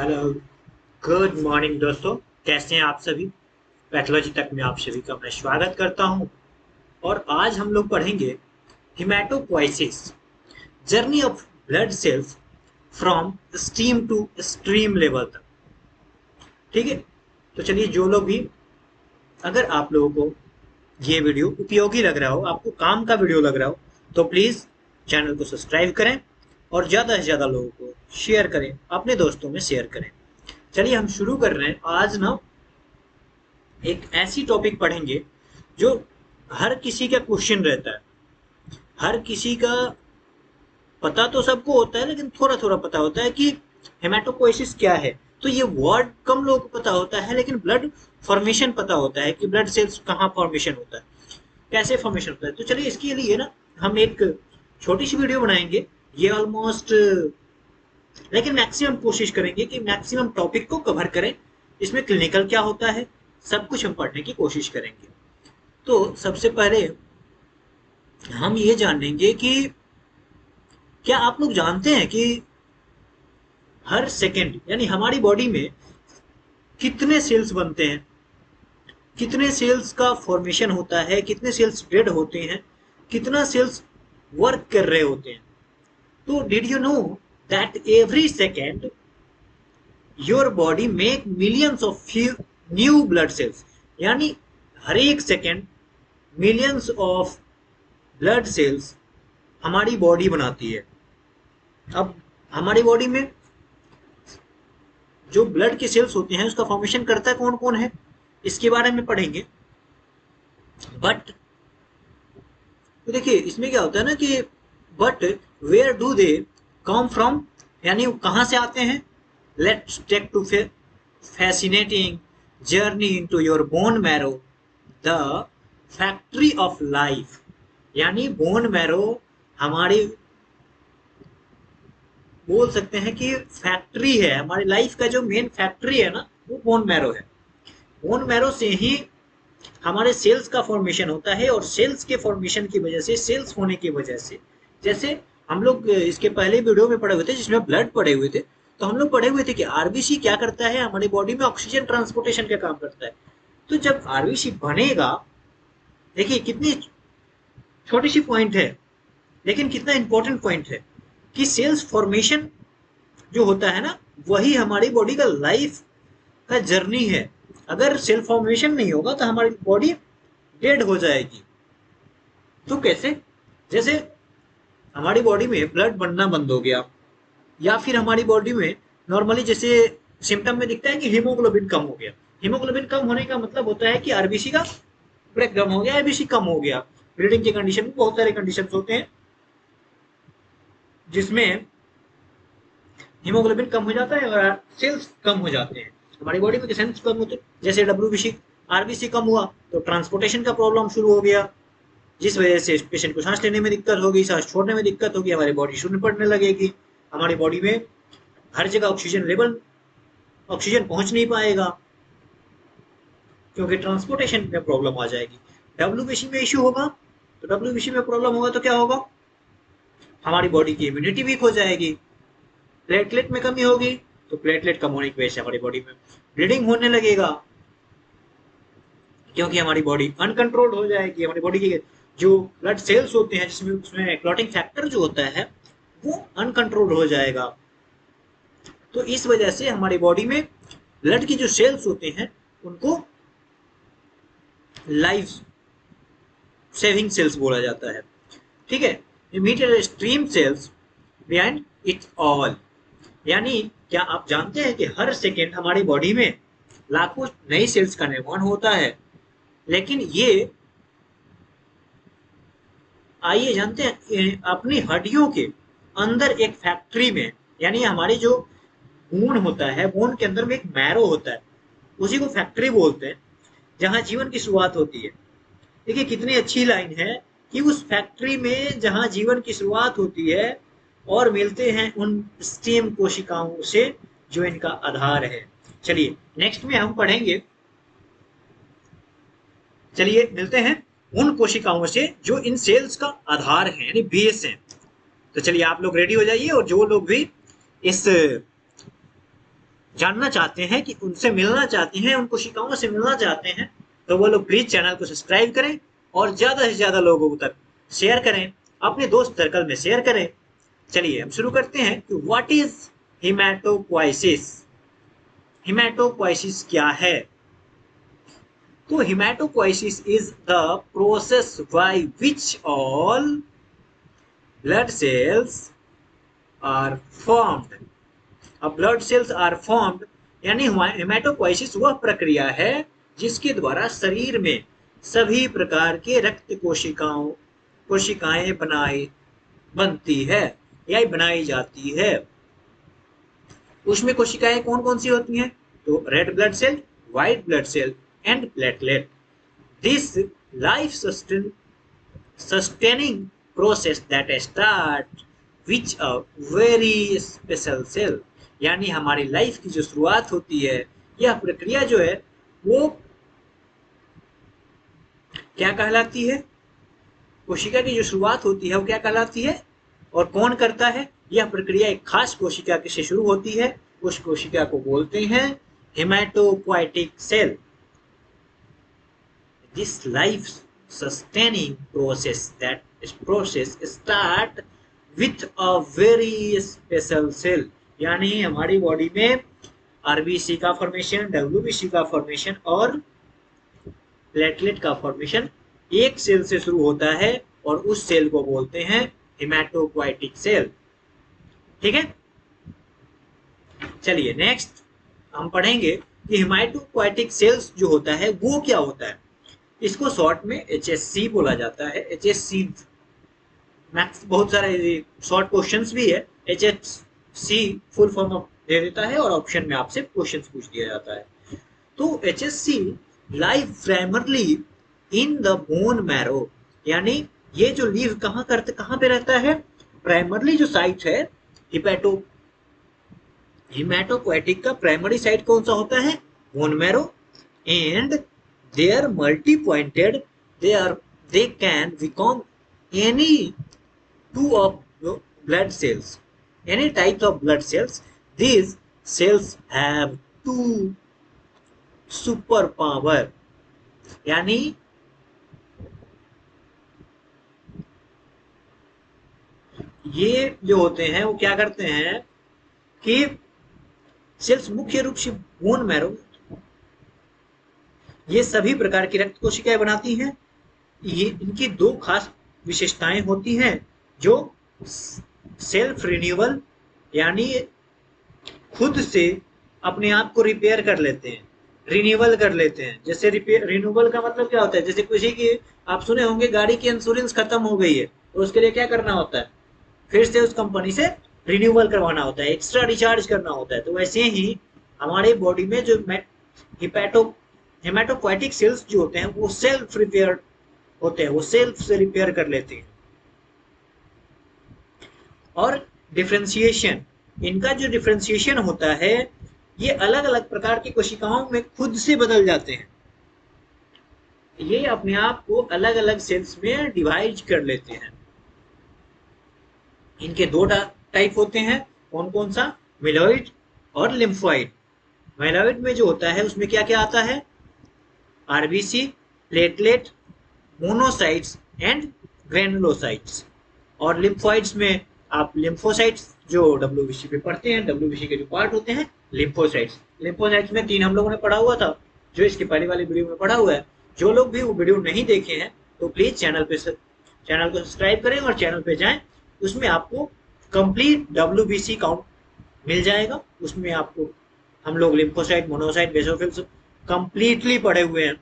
Hello, good morning दोस्तों। कैसे हैं आप सभी? पैथोलॉजी तक में आप सभी का मैं स्वागत करता हूं। और आज हम लोग पढ़ेंगे haematopoiesis, journey of blood cells from stem to stream level तक। ठीक है, तो चलिए, जो लोग भी, अगर आप लोगों को ये वीडियो उपयोगी लग रहा हो, आपको काम का वीडियो लग रहा हो, तो प्लीज़ चैनल को सब्सक्राइब करें और ज़्यादा से ज़्यादा लोगों को शेयर करें, अपने दोस्तों में शेयर करें। चलिए हम शुरू कर रहे हैं। आज ना एक ऐसी टॉपिक पढ़ेंगे जो हर किसी का क्वेश्चन रहता है। हर किसी का पता तो सबको होता है, लेकिन थोड़ा थोड़ा पता होता है कि हेमाटोपोइसिस क्या है। तो ये वर्ड कम लोगों को पता होता है, लेकिन ब्लड फॉर्मेशन पता होता है कि ब्लड सेल्स कहाँ फॉर्मेशन होता है, कैसे फॉर्मेशन होता है। तो चलिए, इसके लिए ना हम एक छोटी सी वीडियो बनाएंगे। ये ऑलमोस्ट, लेकिन मैक्सिमम कोशिश करेंगे कि मैक्सिमम टॉपिक को कवर करें। इसमें क्लिनिकल क्या होता है, सब कुछ हम पढ़ने की कोशिश करेंगे। तो सबसे पहले हम ये जानेंगे कि क्या आप लोग जानते हैं कि हर सेकंड यानी हमारी बॉडी में कितने सेल्स बनते हैं, कितने सेल्स का फॉर्मेशन होता है, कितने सेल्स डेड होते हैं, कितना सेल्स वर्क कर रहे होते हैं। तो did you know that every second your body make millions of new blood cells, यानी हर एक second millions of blood sales हमारी बॉडी बनाती है। अब हमारी बॉडी में जो ब्लड के सेल्स होते हैं उसका फॉर्मेशन करता है कौन कौन है, इसके बारे में पढ़ेंगे। बट तो देखिए, इसमें क्या होता है ना कि but where do they come from, यानी कहाँ से आते हैं। Let's take to fascinating journey into your bone marrow, the factory of life. यानी बोन मैरो हमारी, बोल सकते हैं कि फैक्ट्री है, हमारी लाइफ का जो मेन फैक्ट्री है ना, वो बोन मैरो है। बोन मैरो से ही हमारे सेल्स का फॉर्मेशन होता है, और सेल्स के फॉर्मेशन की वजह से, सेल्स होने की वजह से, जैसे हम लोग इसके पहले वीडियो में पढ़े हुए थे जिसमें ब्लड पढ़े हुए थे, तो हम लोग पढ़े हुए थे कि आरबीसी क्या करता है, हमारी बॉडी में ऑक्सीजन ट्रांसपोर्टेशन का काम करता है। तो जब आरबीसी बनेगा, देखिए कितनी छोटी सी पॉइंट है, लेकिन कितना इंपॉर्टेंट पॉइंट है कि सेल्स फॉर्मेशन जो होता है ना, वही हमारी बॉडी का लाइफ का जर्नी है। अगर सेल फॉर्मेशन नहीं होगा तो हमारी बॉडी डेड हो जाएगी। तो कैसे? जैसे हमारी बॉडी में ब्लड बनना बंद हो गया, या फिर हमारी बॉडी में नॉर्मली जैसे सिम्टम में दिखता है कि हीमोग्लोबिन कम हो गया। हीमोग्लोबिन कम होने का मतलब होता है कि आरबीसी का ब्रेकडाउन हो गया, आरबीसी कम हो गया। ब्लीडिंग के कंडीशन में बहुत सारे कंडीशन होते हैं जिसमें हीमोग्लोबिन कम हो जाता है और सेल्स कम हो जाते हैं हमारी बॉडी में, सेल्स कम होते हैं। जैसे डब्ल्यूबीसी, आरबीसी कम हुआ तो ट्रांसपोर्टेशन का प्रॉब्लम शुरू हो गया, जिस वजह से पेशेंट को सांस लेने में दिक्कत होगी, सांस छोड़ने में दिक्कत होगी, हमारी बॉडी शून्य पड़ने लगेगी। हमारी बॉडी में हर जगह ऑक्सीजन लेवल, ऑक्सीजन पहुंच नहीं पाएगा, क्योंकि ट्रांसपोर्टेशन में प्रॉब्लम आ जाएगी। डब्ल्यूबीसी में इश्यू होगा, तो डब्ल्यूबीसी में प्रॉब्लम होगा तो क्या होगा, हमारी बॉडी की इम्यूनिटी वीक हो जाएगी। प्लेटलेट में कमी होगी, तो प्लेटलेट कम होने की वजह से हमारी बॉडी में ब्लीडिंग होने लगेगा, क्योंकि हमारी बॉडी अनकंट्रोल्ड हो जाएगी। हमारी बॉडी के जो ब्लड सेल्स होते हैं, जिसमें उसमें क्लॉटिंग फैक्टर जो होता है, वो अनकंट्रोल्ड हो जाएगा। तो इस वजह से हमारी बॉडी में ब्लड की जो सेल्स होते हैं उनको लाइफ सेविंग सेल्स बोला जाता है। ठीक है, immediate stream cells behind it all. यानी क्या आप जानते हैं कि हर सेकेंड हमारी बॉडी में लाखों नई सेल्स का निर्माण होता है, लेकिन ये, आइए जानते हैं, अपनी हड्डियों के अंदर एक फैक्ट्री में, यानी हमारी जो बोन होता है, बोन के अंदर में एक मैरो होता है, उसी को फैक्ट्री बोलते हैं, जहां जीवन की शुरुआत होती है। देखिए कितनी अच्छी लाइन है कि उस फैक्ट्री में जहां जीवन की शुरुआत होती है और मिलते हैं उन स्टेम कोशिकाओं से जो इनका आधार है। चलिए नेक्स्ट में हम पढ़ेंगे, चलिए मिलते हैं उन कोशिकाओं से जो इन सेल्स का आधार है, यानी बेस है। तो चलिए आप लोग रेडी हो जाइए, और जो लोग भी इस जानना चाहते हैं, कि उनसे मिलना चाहते हैं, उन कोशिकाओं से मिलना चाहते हैं, तो वो लोग प्लीज चैनल को सब्सक्राइब करें और ज्यादा से ज्यादा लोगों तक शेयर करें, अपने दोस्त सर्कल में शेयर करें। चलिए हम शुरू करते हैं कि व्हाट इज हिमेटोपोइसिस। हिमेटोपोइसिस क्या है? तो haematopoiesis is the process by which all blood cells are formed. अब ब्लड सेल्स आर फॉर्म्ड यानी हेमाटोपोइसिस वह प्रक्रिया है जिसके द्वारा शरीर में सभी प्रकार के रक्त कोशिकाएं बनती है या बनाई जाती है। उसमें कोशिकाएं कौन कौन सी होती हैं? तो red blood cell, white blood cell and platelet. This life sustaining process that start with a very special cell। यानी हमारी लाइफ की जो शुरुआत होती है, यह प्रक्रिया जो है वो क्या कहलाती है? कोशिका की जो शुरुआत होती है वो क्या कहलाती है और कौन करता है? यह प्रक्रिया एक खास कोशिका से शुरू होती है, उस कोशिका को बोलते हैं haematopoietic cell. This life sustaining process start with a very special cell। यानी हमारी बॉडी में आरबीसी का फॉर्मेशन, डब्ल्यूबीसी का फॉर्मेशन और प्लेटलेट का फॉर्मेशन एक सेल से शुरू होता है और उस सेल को बोलते हैं हेमाटोपोइटिक सेल। ठीक है, चलिए नेक्स्ट हम पढ़ेंगे कि हेमाटोपोइटिक सेल्स जो होता है वो क्या होता है। इसको शॉर्ट में HSC बोला जाता है। HSC मैथ्स बहुत सारे शॉर्ट क्वेश्चंस भी है। HSC फुल फॉर्म दे देता है और ऑप्शन में आपसे क्वेश्चंस पूछ दिया जाता है। तो HSC live primarily in the bone marrow, यानी ये जो लीव कहाँ पे रहता है? प्राइमरली जो साइट है हिमेटोपोइटिक का प्राइमरी साइट कौन सा होता है? Bone marrow. And they are multi-pointed, they can become any two of blood cells, any type of blood cells। These cells have two super power, यानी ये जो होते हैं वो क्या करते हैं कि सेल्स मुख्य रूप से बोन मैरो ये सभी प्रकार की रक्त कोशिकाएं बनाती हैं। ये इनकी दो खास विशेषताएं होती हैं जो सेल्फ रिन्यूअल यानी खुद से अपने आप को रिपेयर कर लेते हैं, रिन्यूअल कर लेते हैं। जैसे रिन्यूअल का मतलब क्या होता है? जैसे किसी की आप सुने होंगे गाड़ी की इंश्योरेंस खत्म हो गई है तो उसके लिए क्या करना होता है? फिर से उस कंपनी से रिन्यूअल करवाना होता है, एक्स्ट्रा रिचार्ज करना होता है। तो वैसे ही हमारे बॉडी में जो हेमाटोपोइटिक सेल्स जो होते हैं वो सेल्फ रिपेयर होते हैं, वो सेल्फ से रिपेयर कर लेते हैं। और डिफरेंशिएशन, इनका जो डिफरेंशिएशन होता है ये अलग अलग प्रकार की कोशिकाओं में खुद से बदल जाते हैं। ये अपने आप को अलग अलग सेल्स में डिवाइड कर लेते हैं। इनके दो टाइप होते हैं, कौन कौन सा? मिलोइड और लिम्फोइड। मिलोइड में जो होता है उसमें क्या क्या आता है? RBC, platelet, monocytes and granulocytes. और लिम्फोइड्स में आप लिम्फोसाइट्स जो डब्ल्यूबीसी पे पढ़ते हैं, डब्ल्यूबीसी के जो पार्ट होते हैं लिम्फोसाइट्स। लिम्फोसाइट्स में 3 हम लोगों ने पढ़ा हुआ था, जो इसके पहले वाली वीडियो में पढ़ा हुआ है। जो लोग भी वो वीडियो नहीं देखे हैं तो प्लीज चैनल को सब्सक्राइब करें और चैनल पे जाएं। उसमें आपको कंप्लीट डब्ल्यूबीसी काउंट मिल जाएगा। उसमें आपको हम लोग लिम्फोसाइट, मोनोसाइट, बेसोफिल्स कंप्लीटली पढ़े हुए हैं।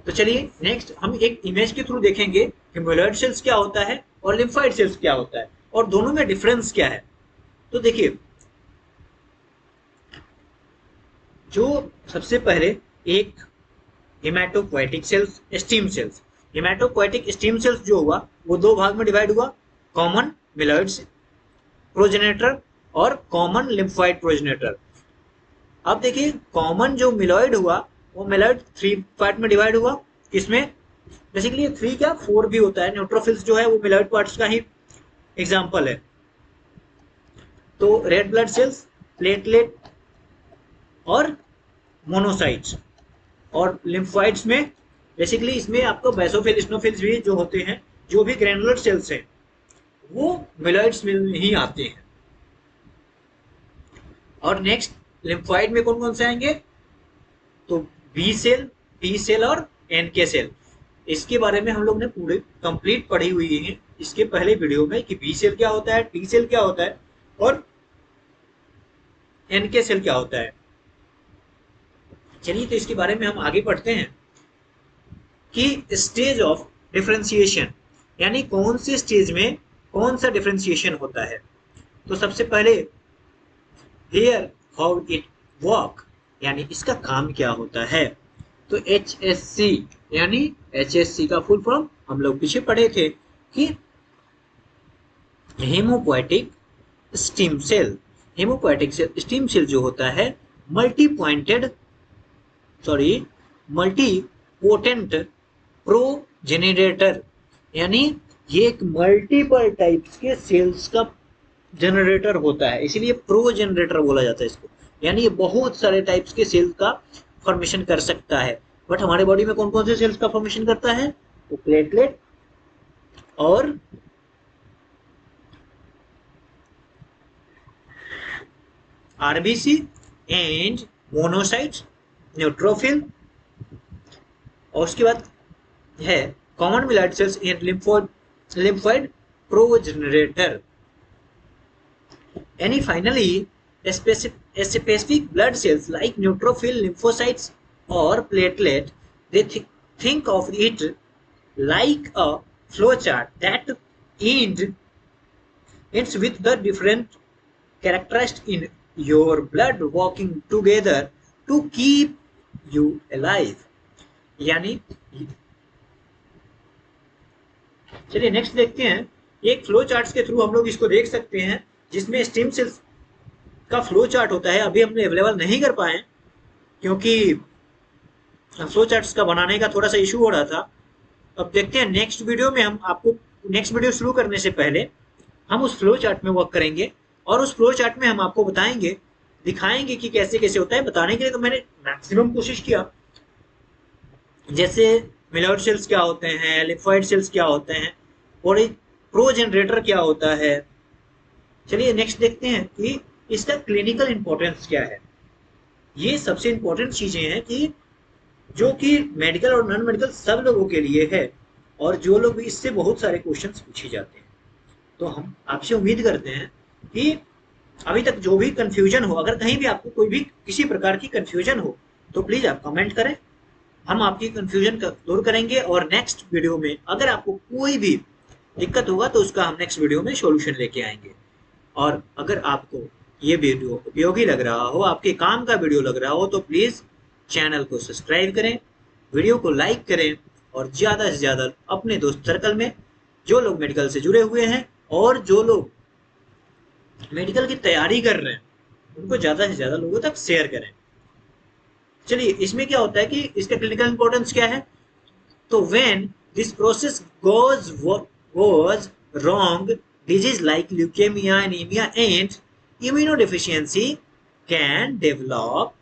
तो चलिए नेक्स्ट हम एक इमेज के थ्रू देखेंगे कि मिलोइड सेल्स क्या होता है और लिम्फोइड सेल्स क्या होता है और दोनों में डिफरेंस क्या है। तो देखिए, जो सबसे पहले एक haematopoietic cells, stem cells. Haematopoietic stem cells जो हुआ वो 2 भाग में डिवाइड हुआ, कॉमन मिलोइड प्रोजेनेटर और कॉमन लिम्फोइड प्रोजेनेटर। अब देखिए, कॉमन जो मिलोइड हुआ वो मिलोइड 3 पार्ट में डिवाइड हुआ। इसमें बेसिकली 3 क्या 4 भी होता है। न्यूट्रोफिल्स जो है वो मिलोइड पार्ट्स का ही एग्जांपल है। तो रेड ब्लड सेल्स, प्लेटलेट और मोनोसाइट्स। और लिम्फोइड्स में बेसिकली इसमें आपको बेसोफिल स्नोफिल्स भी जो होते हैं, जो भी ग्रेनुलर सेल्स हैं वो मिलॉइड्स में ही आते हैं। और नेक्स्ट लिम्फोइड में कौन कौन से आएंगे, तो बी सेल, टी सेल और एनके सेल। इसके बारे में हम लोग ने पूरे कंप्लीट पढ़ी हुई है इसके पहले वीडियो में कि बी सेल क्या होता है, टी सेल क्या होता है और एनके सेल क्या होता है। चलिए तो इसके बारे में हम आगे पढ़ते हैं कि स्टेज ऑफ डिफरेंशिएशन, यानी कौन से स्टेज में कौन सा डिफरेंशिएशन होता है। तो सबसे पहले हियर हाउ इट वर्क, यानी इसका काम क्या होता है। तो HSC, यानी HSC का फुल फॉर्म हम लोग पीछे पढ़े थे कि haemopoietic steam cell. Haemopoietic steam cell जो होता है मल्टी पोटेंट प्रोजेनरेटर, यानी ये एक मल्टीपल टाइप्स के सेल्स का जनरेटर होता है, इसीलिए प्रोजेनरेटर बोला जाता है इसको। यानी ये बहुत सारे टाइप्स के सेल्स का फॉर्मेशन कर सकता है। बट हमारे बॉडी में कौन कौन से सेल्स का फॉर्मेशन करता है, तो प्लेटलेट और आरबीसी एंड मोनोसाइट्स, न्यूट्रोफिल, और उसके बाद है common myeloid cells and lymphoid progenitor. And finally, specific blood cells like neutrophil, lymphocytes, or platelet, they think of it like a flowchart that ends with the different characteristics in your blood working together to keep you alive। यानी चलिए next देखते हैं, एक flow charts के through हम लोग इसको देख सकते हैं जिसमें स्टेम सेल्स का फ्लो चार्ट होता है। अभी हमने अवेलेबल नहीं कर पाए क्योंकि फ्लो चार्ट्स का बनाने का थोड़ा सा इशू हो रहा था। अब देखते हैं नेक्स्ट वीडियो में, हम आपको नेक्स्ट वीडियो शुरू करने से पहले हम उस फ्लो चार्ट में वर्क करेंगे और उस फ्लो चार्ट में हम आपको बताएंगे, दिखाएंगे कि कैसे कैसे होता है। बताने के लिए तो मैंने मैक्सिमम कोशिश किया, जैसे मिलॉइड सेल्स क्या होते हैं, लिम्फोइड सेल्स क्या होते हैं और एक प्रोजेनरेटर क्या होता है। चलिए नेक्स्ट देखते हैं कि इसका क्लिनिकल इंपॉर्टेंस क्या है। ये सबसे इंपॉर्टेंट चीजें हैं कि जो कि मेडिकल और नॉन मेडिकल सब लोगों के लिए है, और जो लोग भी इससे बहुत सारे क्वेश्चंस पूछे जाते हैं। तो हम आपसे उम्मीद करते हैं कि अभी तक जो भी कंफ्यूजन हो, अगर कहीं भी आपको कोई भी किसी प्रकार की कंफ्यूजन हो तो प्लीज आप कमेंट करें, हम आपकी कंफ्यूजन का दूर करेंगे। और नेक्स्ट वीडियो में अगर आपको कोई भी दिक्कत होगा तो उसका हम नेक्स्ट वीडियो में सॉल्यूशन लेके आएंगे। और अगर आपको ये वीडियो उपयोगी लग रहा हो, आपके काम का वीडियो लग रहा हो, तो प्लीज चैनल को सब्सक्राइब करें, वीडियो को लाइक करें और ज्यादा से ज्यादा अपने दोस्त सर्कल में जो लोग मेडिकल से जुड़े हुए हैं और जो लोग मेडिकल की तैयारी कर रहे हैं उनको ज्यादा से ज्यादा लोगों तक शेयर करें। चलिए इसमें क्या होता है कि इसका क्लिनिकल इंपॉर्टेंस क्या है। तो when this process goes wrong, disease like leukemia, anemia and immunodeficiency can develop.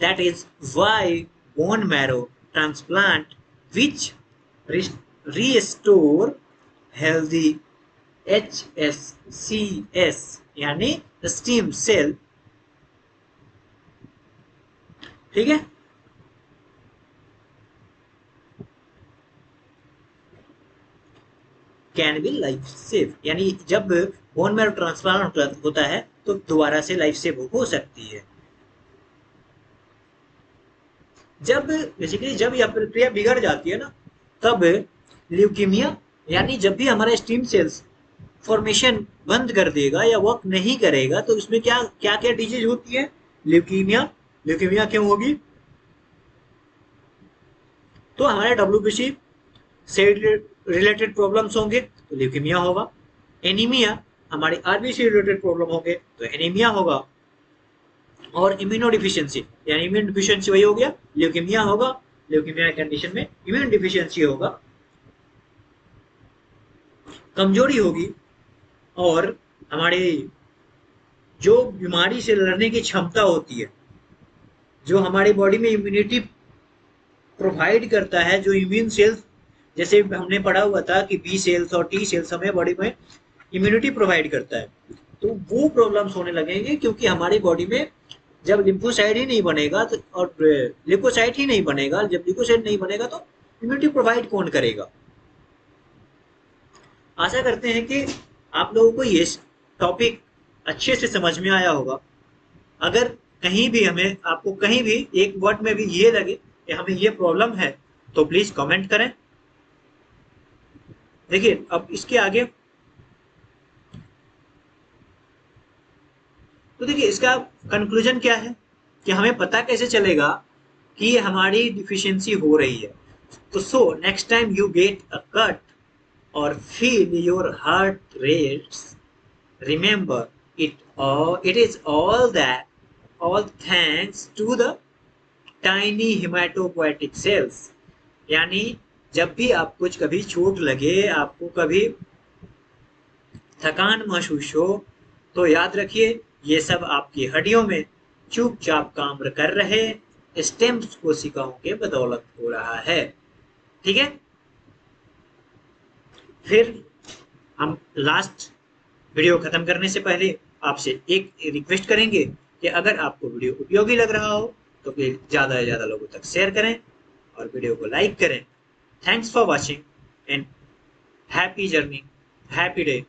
That is why bone marrow transplant, which restore healthy HSCS यानी स्टीम सेल, ठीक है, कैन बी लाइफ सेव, यानी जब bone marrow transplant होता है तो दोबारा से लाइफ सेव हो सकती है। जब बेसिकली जब यह प्रक्रिया बिगड़ जाती है ना, तब ल्यूकीमिया, यानी जब भी हमारा स्टीम सेल्स फॉर्मेशन बंद कर देगा या वर्क नहीं करेगा तो इसमें क्या क्या क्या डिजीज होती है, ल्यूकीमिया। ल्यूकीमिया क्यों होगी, तो हमारे WBC से रिलेटेड प्रॉब्लम्स होंगे तो ल्यूकीमिया होगा। एनीमिया, हमारे RBC रिलेटेड प्रॉब्लम होंगे तो एनीमिया होगा। और इम्यूनो डिफिशियंसी, यानी इम्यून डिफिशियंसी वही हो गया, ल्यूकीमिया होगा। ल्यूकीमिया कंडीशन में इम्यून डिफिशियंसी होगा, कमजोरी होगी और हमारे जो बीमारी से लड़ने की क्षमता होती है, जो हमारी बॉडी में इम्यूनिटी प्रोवाइड करता है, जो इम्यून सेल्स, जैसे हमने पढ़ा हुआ था कि बी सेल्स और टी सेल्स हमें बॉडी में इम्यूनिटी प्रोवाइड करता है, तो वो प्रॉब्लम्स होने लगेंगे क्योंकि हमारी बॉडी में जब लिम्फोसाइट ही नहीं बनेगा तो, और लिकोसाइट ही नहीं बनेगा, जब लिकोसाइट नहीं बनेगा तो इम्यूनिटी प्रोवाइड कौन करेगा। आशा करते हैं कि आप लोगों को ये टॉपिक अच्छे से समझ में आया होगा। अगर कहीं भी हमें, आपको कहीं भी एक वर्ड में भी ये लगे कि हमें ये प्रॉब्लम है, तो प्लीज कमेंट करें। देखिए अब इसके आगे, तो देखिए इसका कंक्लूजन क्या है कि हमें पता कैसे चलेगा कि हमारी डिफिशियंसी हो रही है। तो so next time you get a cut or feel your heart rates, remember it is all thanks to the tiny hematopoietic cells। यानी जब भी आप कुछ कभी चोट लगे, आपको कभी थकान महसूस हो, तो याद रखिए ये सब आपकी हड्डियों में चुपचाप काम कर रहे स्टेम्स कोशिकाओं के बदौलत हो रहा है। ठीक है, फिर हम लास्ट वीडियो खत्म करने से पहले आपसे एक रिक्वेस्ट करेंगे कि अगर आपको वीडियो उपयोगी लग रहा हो तो फिर ज़्यादा से ज़्यादा लोगों तक शेयर करें और वीडियो को लाइक करें। Thanks for watching and happy journey, happy day.